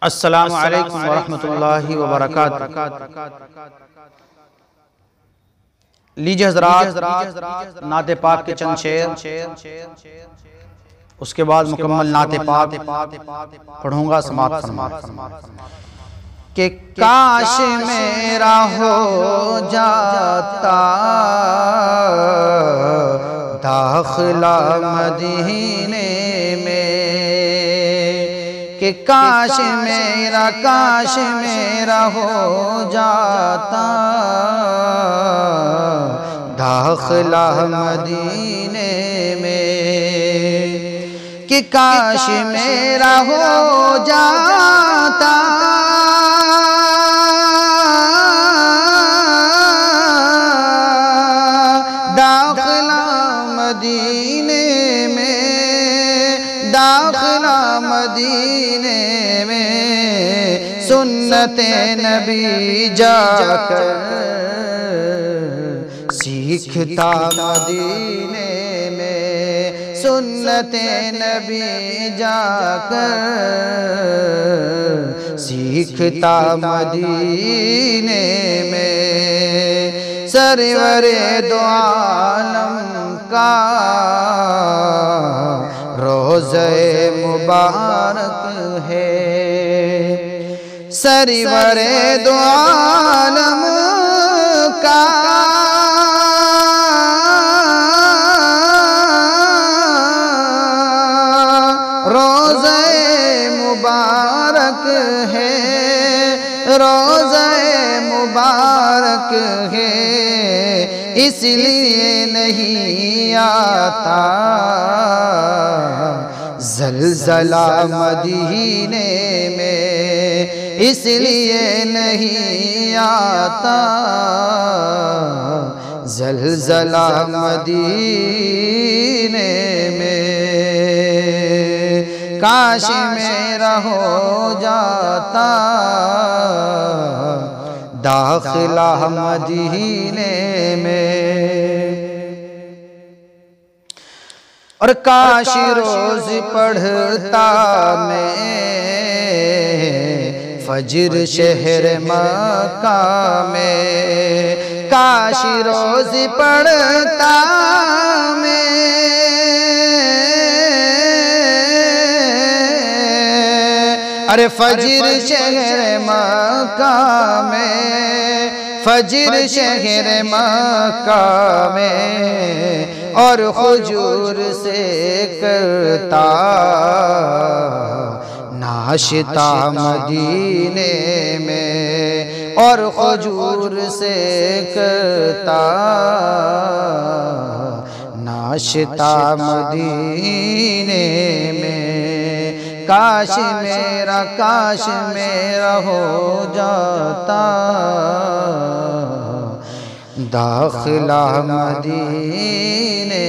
अस्सलामु अलैकुम वरहमतुल्लाहि वबरकातुहू। लीजिए हज़रात, नाते पाक के चंद शेर, उसके बाद मुकम्मल नाते पाक पढ़ूंगा, समाप्त फरमाऊंगा। कि काश मेरा हो जाता दाखिला मदीने में, कि काश मेरा हो जाता दाखिला मदीने में, कि काश मेरा हो जाता दाखिला मदीने में, दाखिला मदीने में। सुन्नते नबी जाकर सीखता मदीने में, सुन्नते नबी जाकर सीखता मदीने में। सरवरे दो आलम का रोज़े मुबारक है, सरवरे दो आलम का रोज़े मुबारक है, रोज़े मुबारक है। इसलिए नहीं आता ज़लज़ला मदीने में, इसलिए नहीं आता ज़लज़ला मदीने में। काश मेरा हो जाता दाखिला मदीने में। और काश रोज़ पढ़ता मैं फजर शहर मक्का में, काश रोज़ पढ़ता मैं अरे फजर शहर मक्का में, फजर शहर मक्का में। और हुजूर से करता नाश्ता मदीने में, और हुजूर से करता नाश्ता मदीने में। काश मेरा हो जाता दाखिला मदीने